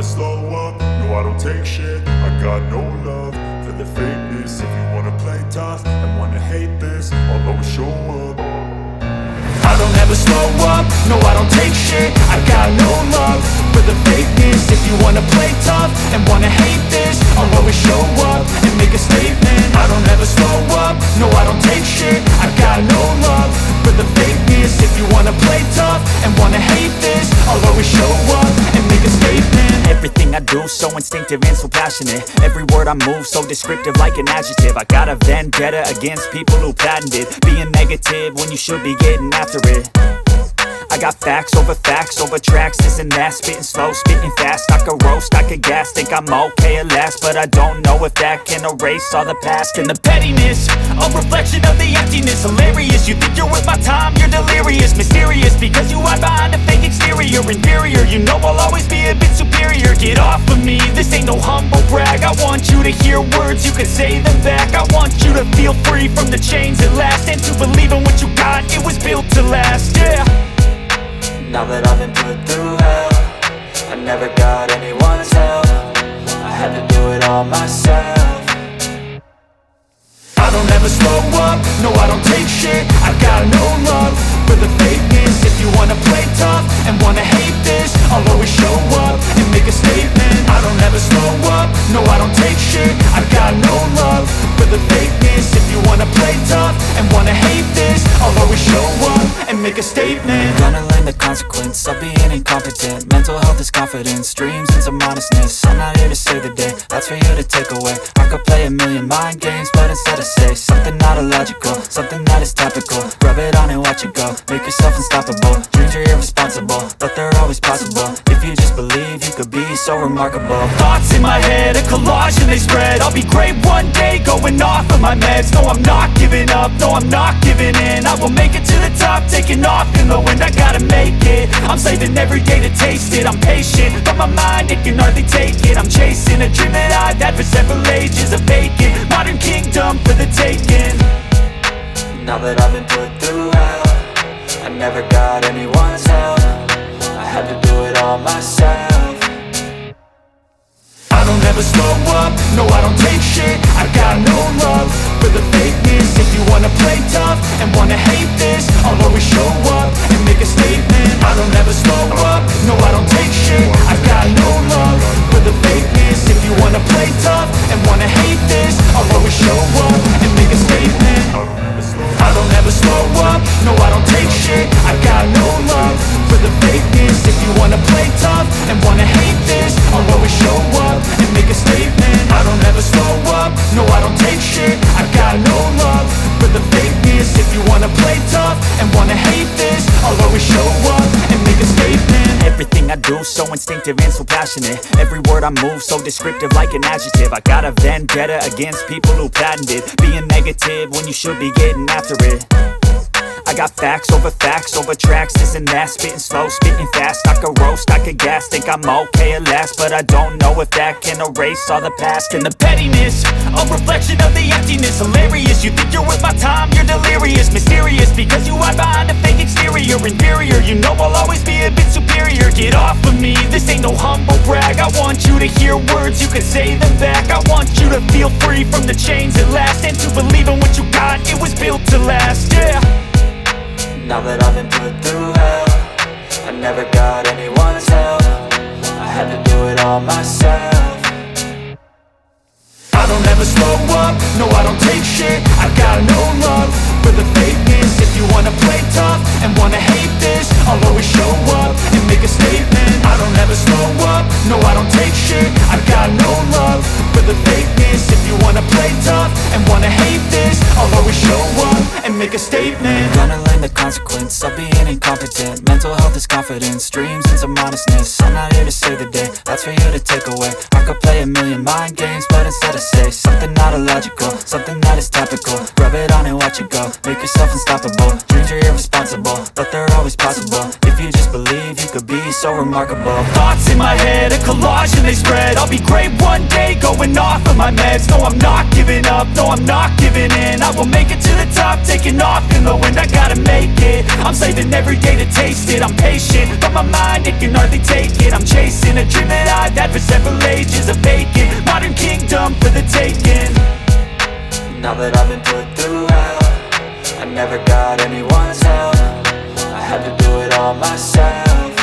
slow up, no I don't take shit. I got no love for the fakeness. If you wanna play tough and wanna hate this, I'll always show up. I don't ever slow up, no I don't take shit. I got no love for the fakeness. If you wanna play tough and wanna hate this, I'll always show up and make a statement. I don't ever slow up, no I don't take shit. I got no love for the fakeness. If you wanna play tough and wanna hate this, I'll always show up and make a statement. Everything I do so instinctive and so passionate. Every word I move so descriptive like an adjective. I got a vendetta against people who patented being negative when you should be getting after it. I got facts over tracks, this and that. Spitting slow, spitting fast, I could roast, I could gas. Think I'm okay at last, but I don't know if that can erase all the past. And the pettiness, a reflection of the emptiness. Hilarious, you think you're worth my time, you're delirious. Mysterious, because you hide behind a fake exterior. Inferior, you know I'll always be a bit superior. Get off of me, this ain't no humble brag. I want you to hear words, you can say them back. I want you to feel free from the chains at last, and to believe in what you got, it was built to last, yeah. Now that I've been put through hell, I never got anyone's help. I had to do it all myself. I don't ever slow up, no I don't take shit. I got no love for the fakeness. If you wanna play tough and wanna hate this, I'll always show up and make a statement. I don't ever slow up, no I don't take shit. I got no love for the fakeness. If you wanna play tough and wanna hate this, I'll always show up and make a statement. Gonna learn the consequence of being incompetent. Mental health is confidence, dreams and some honestness. I'm not here to save the day, that's for you to take away. I could play a million mind games, but instead I say something not illogical, something that is topical. Rub it on and watch it go, make yourself unstoppable. Dreams are irresponsible, but they're always possible. If you just believe, you could be so remarkable. Thoughts in my head, a collage and they spread. I'll be great one day, going off of my meds. No, I'm not giving up, no, I'm not giving in. I will make it to the top, taking off in the wind. I gotta make it, I'm saving every day to taste it. I'm patient, but my mind, it can hardly take it. I'm chasing a dream that I've had for several ages. A vacant, modern kingdom for the taking. Now that I've been put through hell, I never got anyone's help. I had to do it all myself. I don't ever slow up, no I don't take shit. I got no love for the fakeness. If you wanna play tough and wanna hate this, I'll always show up and make a statement. I don't ever slow up, no I don't take shit. I got no love for the fakeness. If you wanna play tough and wanna hate this, I'll always show up and make a statement. I don't ever slow up, no I don't take shit. I got no love for the fakeness. If you wanna play tough and wanna hate this, I'll always show up and make a statement. I don't ever slow up, no I don't take shit. I got no love for the fakeness. If you wanna play tough and wanna hate this, I'll always show up and make a statement. Everything I do so instinctive and so passionate. Every word I move so descriptive like an adjective. I got a vendetta against people who patented being negative when you should be getting after it. I got facts over tracks, this and that. Spitting slow, spitting fast, I could roast, I could gas. Think I'm okay at last, but I don't know if that can erase all the past. And the pettiness, a reflection of the emptiness. Hilarious, you think you're worth my time, you're delirious. Mysterious, because you hide behind a fake exterior. Inferior, you know I'll always be a bit superior. Get off of me, this ain't no humble brag. I want you to hear words, you can say them back. I want you to feel free from the chains at last, and to believe in what you got, it was built to last, yeah. Now that I've been put through hell, I never got anyone's help. I had to do it all myself. I don't ever slow up, no I don't take shit. I got no love for the fakeness. If you wanna play tough and wanna hate this, I'll always show up and make a statement. I don't ever slow up, no I don't take shit. I got no love for the fakeness. If you wanna play tough and wanna hate this, I'll always show up and make a statement. Gonna learn the consequence of being incompetent. Mental health is confidence, dreams and some honestness. I'm not here to save the day, that's for you to take away. I could play a million mind games, but instead I say something not illogical, something that is topical. Rub it on and watch it go, make yourself unstoppable. Dreams are irresponsible, but they're always possible. If you just believe, you could be so remarkable. Thoughts in my head, a collage and they spread. I'll be great one day, going off of my meds. No, I'm not giving up, no, I'm not giving in. I will make it to the top, taking off in the wind. I gotta make it, I'm saving every day to taste it. I'm patient, but my mind, it can hardly take it. I'm chasing a dream that I've had for several ages of vacant modern kingdom for the taking. Now that I've been put through hell, I never got anyone's help. I had to do it all myself.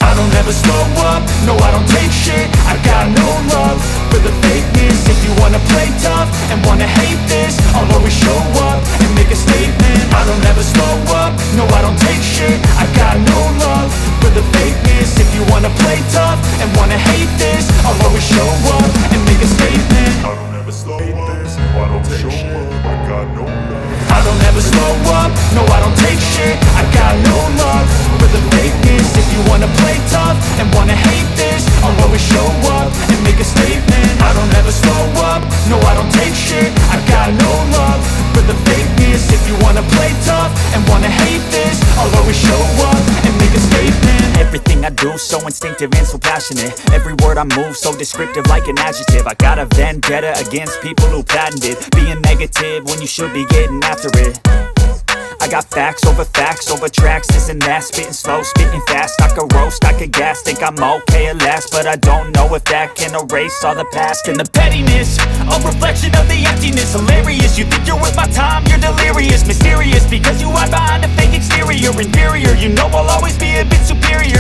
I don't ever slow up, no I don't take shit. I got no love for the fakeness. If you wanna play tough and wanna hate this, I'll always show up and make a statement. I don't ever slow up, no I don't take shit. I got no love for the fakeness. If you wanna play tough and wanna hate this, I'll always show up and make a statement. I don't ever slow up, no I don't take shit. I got no love. I don't ever slow up, no I don't take shit. I got no love for the fakeness. If you wanna play tough and wanna hate this, I'll always show up and make a statement. I don't ever slow up, no I don't take shit. I got no love for the fakeness. If you wanna play tough and wanna hate this, I'll always show up and make a statement. Everything I do so instinctive and so passionate. Every word I move so descriptive like an adjective. I got a vendetta against people who patented being negative when you should be getting after it. I got facts over tracks, this and that. Spitting slow, spitting fast. I could roast, I could gas. Think I'm okay at last, but I don't know if that can erase all the past. And the pettiness, a reflection of the emptiness. Hilarious, you think you're worth my time, you're delirious. Mysterious, because you hide behind a fake exterior. Inferior, you know I'll always be a bit superior.